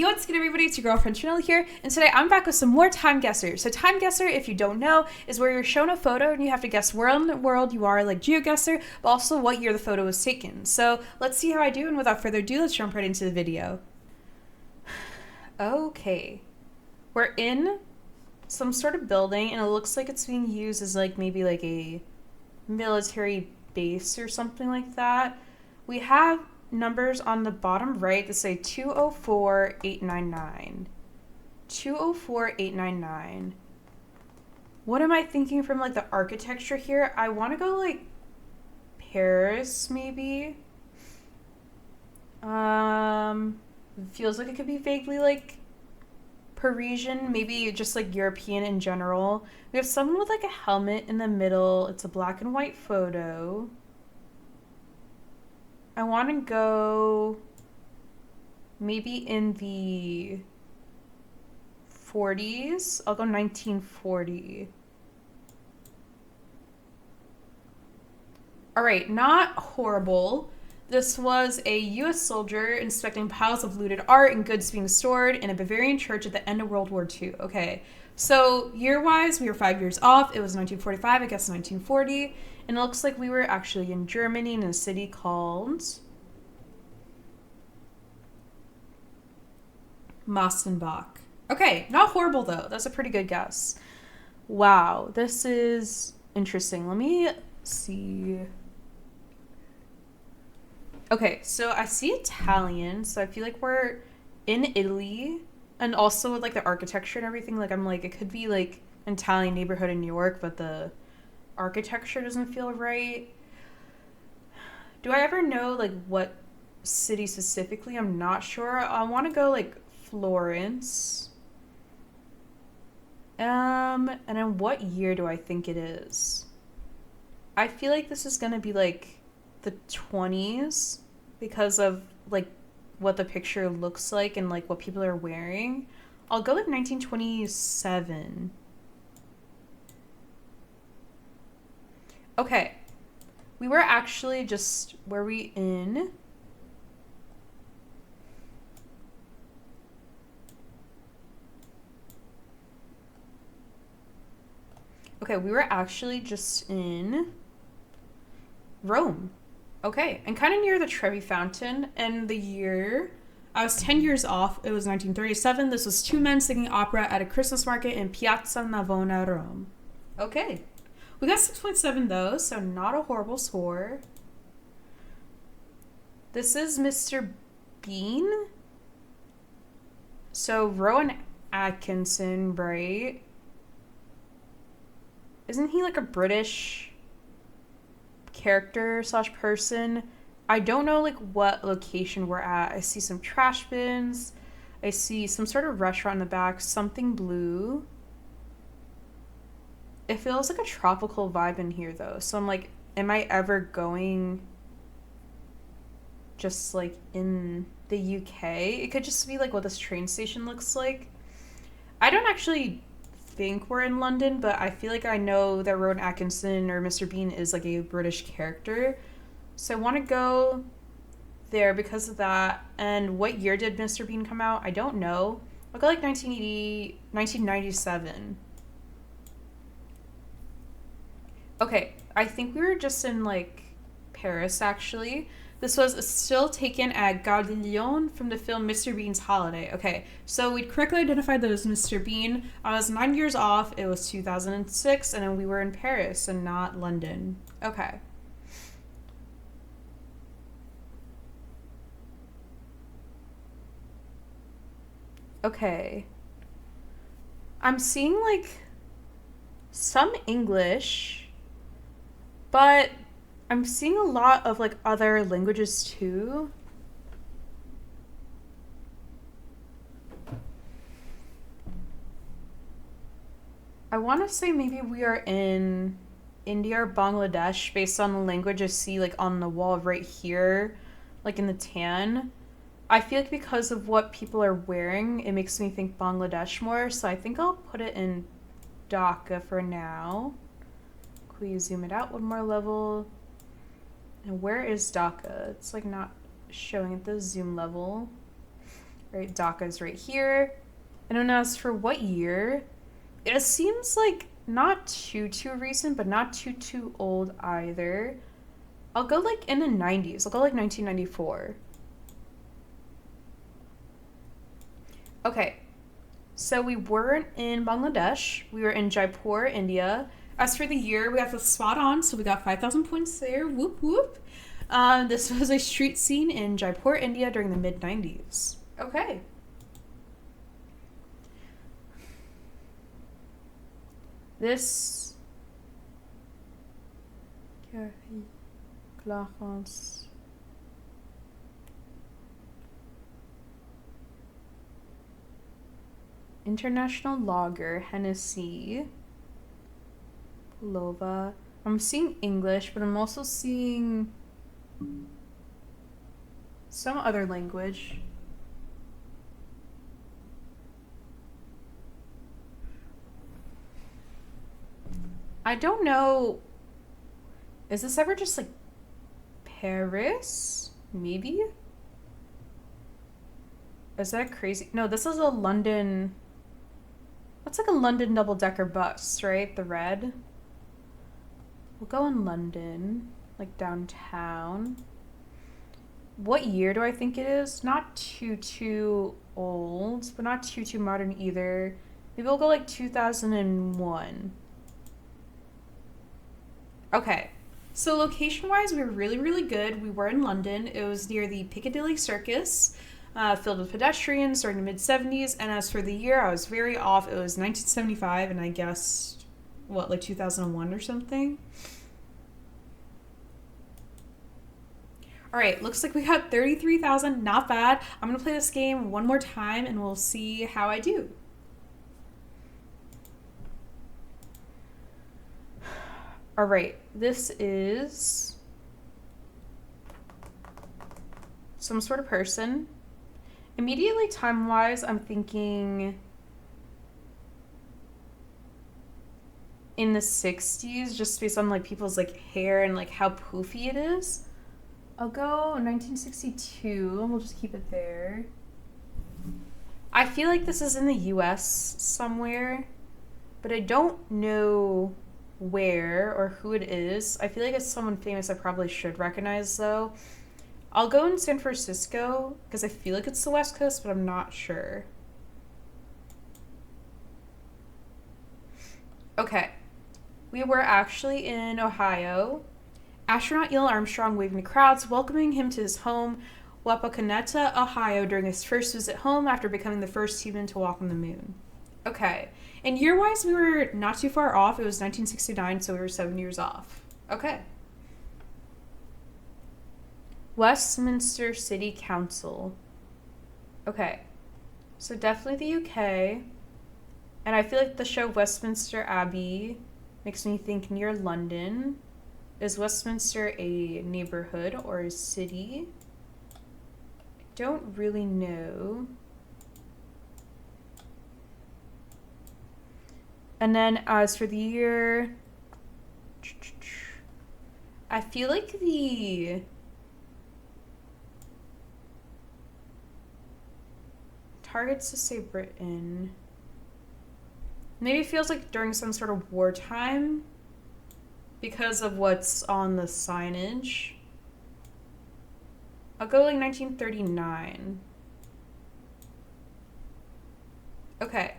Yo, what's good everybody, it's your girlfriend Chanel here, and today I'm back with some more TimeGuessr. So TimeGuessr, if you don't know, is where you're shown a photo and you have to guess where in the world you are, like Geoguessr, but also what year the photo was taken. So let's see how I do, and without further ado, let's jump right into the video. Okay, we're in some sort of building, and it looks like it's being used as like maybe like a military base or something like that. We have numbers on the bottom right that say 204899. 204899. What am I thinking from like the architecture here? I want to go like Paris maybe. Feels like it could be vaguely like Parisian, maybe just like European in general. We have someone with like a helmet in the middle. It's a black and white photo. I want to go maybe in the 40s. I'll go 1940. All right, not horrible. This was a US soldier inspecting piles of looted art and goods being stored in a Bavarian church at the end of World War II. Okay, so year-wise, we were 5 years off. It was 1945, I guess 1940. And it looks like we were actually in Germany in a city called Mastenbach. Okay, not horrible though. That's a pretty good guess. Wow, this is interesting. Let me see. Okay, so I see Italian, so I feel like we're in Italy, and also with like the architecture and everything, like I'm like, it could be like an Italian neighborhood in New York, but the architecture doesn't feel right. Do I ever know like what city specifically? I'm not sure. I want to go like Florence. And then what year do I think it is? I feel like this is gonna be like the 20s because of like what the picture looks like and like what people are wearing. I'll go with 1927. Okay, we were actually just, were we in? Okay, we were actually just in Rome. Okay, and kind of near the Trevi Fountain, and the year, I was 10 years off, it was 1937. This was two men singing opera at a Christmas market in Piazza Navona, Rome. Okay. We got 6.7 though, so not a horrible score. This is Mr. Bean. So Rowan Atkinson, right? Isn't he like a British character slash person? I don't know like what location we're at. I see some trash bins. I see some sort of restaurant in the back, something blue. It feels like a tropical vibe in here though. So I'm like, am I ever going just like in the UK? It could just be like what this train station looks like. I don't actually think we're in London, but I feel like I know that Rowan Atkinson or Mr. Bean is like a British character. So I want to go there because of that. And what year did Mr. Bean come out? I don't know. I'll go like 1980, 1997. Okay, I think we were just in like Paris actually. This was a still taken at Gare de Lyon from the film Mr. Bean's Holiday. Okay, so we'd correctly identified that as Mr. Bean. I was 9 years off. It was 2006, and then we were in Paris and not London. Okay. Okay. I'm seeing like some English, but I'm seeing a lot of like other languages too. I want to say maybe we are in India or Bangladesh based on the language I see like on the wall right here, like in the tan. I feel like because of what people are wearing, it makes me think Bangladesh more, so I think I'll put it in Dhaka for now. Can we zoom it out one more level? And where is Dhaka? It's like not showing at the zoom level. Right, Dhaka is right here. And then as for what year, it seems like not too recent, but not too old either. I'll go like in the 90s. I'll go like 1994. Okay, so we weren't in Bangladesh. We were in Jaipur, India. As for the year, we got the spot on, so we got 5,000 points there. Whoop whoop. This was a street scene in Jaipur, India during the mid 90s. Okay. This. Clarence. International Lager, Hennessy, Lova. I'm seeing English, but I'm also seeing some other language. I don't know. Is this ever just like Paris? Maybe? Is that crazy? No, this is a London. That's like a London double-decker bus, right? The red. We'll go in London, like downtown. What year do I think it is? Not too old, but not too modern either. Maybe we'll go like 2001. Okay. So location-wise, we were really good. We were in London. It was near the Piccadilly Circus, filled with pedestrians during the mid-70s. And as for the year, I was very off. It was 1975, and I guessed, what, like 2001 or something? All right, looks like we got 33,000. Not bad. I'm going to play this game one more time, and we'll see how I do. All right, this is some sort of person. Immediately time-wise, I'm thinking in the 60s, just based on like people's like hair and like how poofy it is. I'll go 1962. We'll just keep it there. I feel like this is in the US somewhere, but I don't know where or who it is. I feel like it's someone famous I probably should recognize though. I'll go in San Francisco because I feel like it's the West Coast, but I'm not sure. Okay. We were actually in Ohio. Astronaut Neil Armstrong waving to crowds, welcoming him to his home, Wapakoneta, Ohio, during his first visit home after becoming the first human to walk on the moon. Okay. And year-wise, we were not too far off. It was 1969, so we were 7 years off. Okay. Westminster City Council. Okay. So definitely the UK. And I feel like the show Westminster Abbey makes me think near London. Is Westminster a neighborhood or a city? I don't really know. And then as for the year, I feel like the targets to say Britain. Maybe it feels like during some sort of wartime because of what's on the signage. I'll go like 1939. Okay.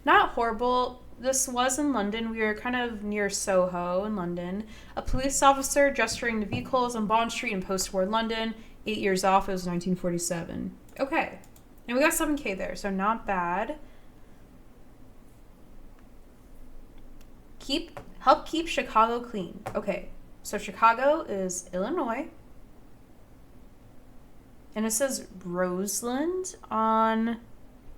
Not horrible. This was in London. We were kind of near Soho in London. A police officer gesturing to vehicles on Bond Street in post-war London. 8 years off. It was 1947. Okay. And we got 7K there, so not bad. Help keep Chicago clean. Okay. So Chicago is Illinois. And it says Roseland on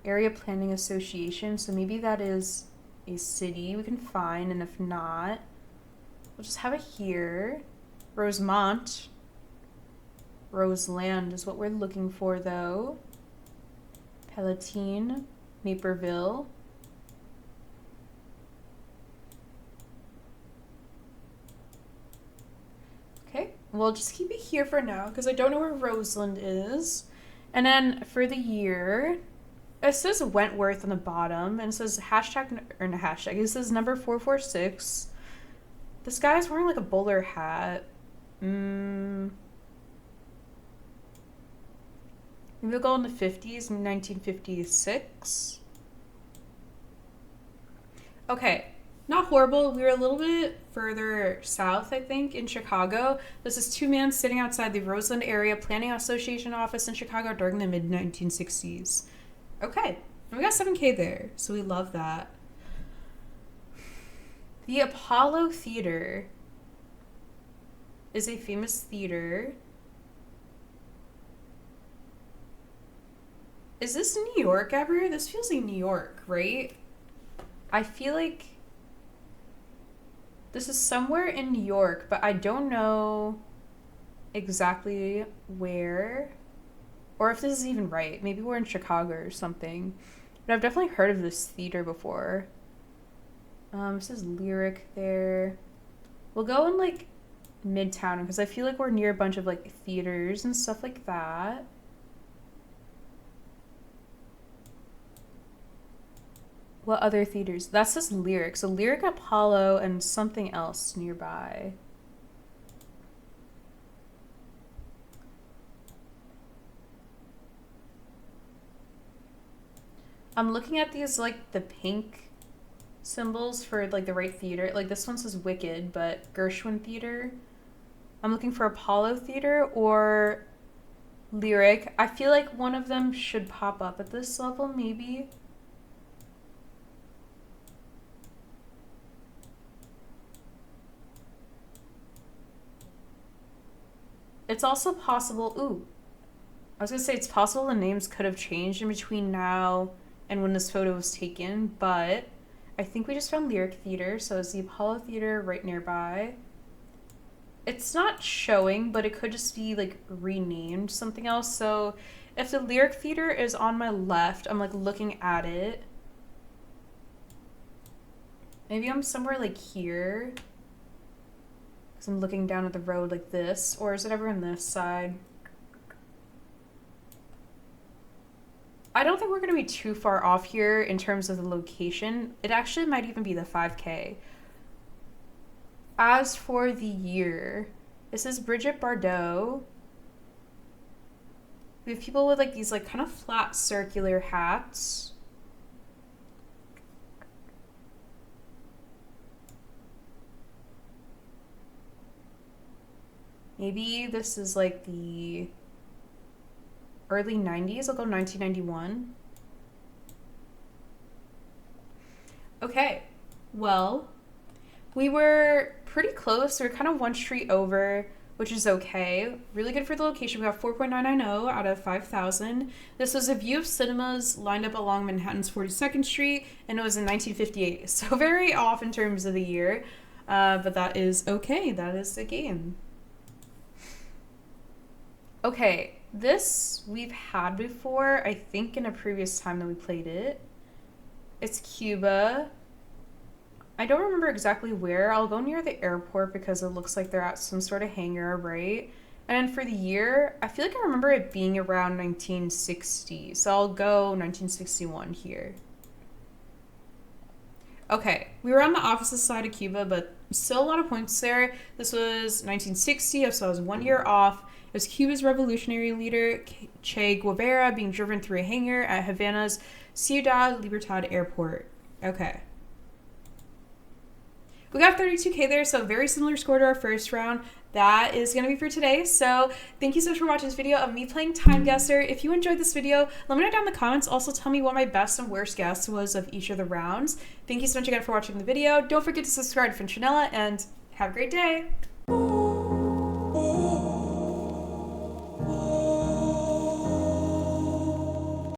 Area Planning Association, so maybe that is a city we can find, and if not, we'll just have it here. Rosemont. Roseland is what we're looking for, though. Palatine. Naperville. Okay, we'll just keep it here for now, because I don't know where Roseland is. And then for the year, it says Wentworth on the bottom, and it says hashtag, or not hashtag, it says number 446. This guy's wearing like a bowler hat. Maybe we'll go in the 50s, 1956. Okay, not horrible. We were a little bit further south, I think, in Chicago. This is two men sitting outside the Roseland Area Planning Association office in Chicago during the mid-1960s. Okay, and we got 7K there, so we love that. The Apollo Theater is a famous theater. Is this New York ever? This feels like New York, right? I feel like this is somewhere in New York, but I don't know exactly where or if this is even right. Maybe we're in Chicago or something. But I've definitely heard of this theater before. This is Lyric there. We'll go in like Midtown because I feel like we're near a bunch of like theaters and stuff like that. What other theaters? That's just Lyric. So Lyric, Apollo, and something else nearby. I'm looking at these like the pink symbols for like the right theater. Like this one says Wicked, but Gershwin Theater. I'm looking for Apollo Theater or Lyric. I feel like one of them should pop up at this level, maybe. It's also possible, ooh, I was gonna say it's possible the names could have changed in between now and when this photo was taken, but I think we just found Lyric Theater, so it's the Apollo Theater right nearby. It's not showing, but it could just be like renamed something else. So if the Lyric Theater is on my left, I'm like looking at it. Maybe I'm somewhere like here. Because I'm looking down at the road like this. Or is it ever on this side? I don't think we're going to be too far off here in terms of the location. It actually might even be the 5K. As for the year, this is Bridget Bardot. We have people with like these like kind of flat circular hats. Maybe this is like the early 90s. I'll go 1991. Okay, well, we were pretty close. We were kind of one street over, which is okay. Really good for the location. We got 4.990 out of 5,000. This was a view of cinemas lined up along Manhattan's 42nd Street, and it was in 1958. So very off in terms of the year, but that is okay. That is the game. Okay, this we've had before, I think in a previous time that we played it. It's Cuba. I don't remember exactly where. I'll go near the airport because it looks like they're at some sort of hangar, right? And then for the year, I feel like I remember it being around 1960. So I'll go 1961 here. Okay, we were on the opposite side of Cuba, but still a lot of points there. This was 1960, so I was 1 year off. It was Cuba's revolutionary leader, Che Guevara, being driven through a hangar at Havana's Ciudad Libertad Airport. Okay. We got 32K there, so very similar score to our first round. That is going to be for today. So thank you so much for watching this video of me playing TimeGuessr. If you enjoyed this video, let me know down in the comments. Also tell me what my best and worst guess was of each of the rounds. Thank you so much again for watching the video. Don't forget to subscribe to Finchonella and have a great day.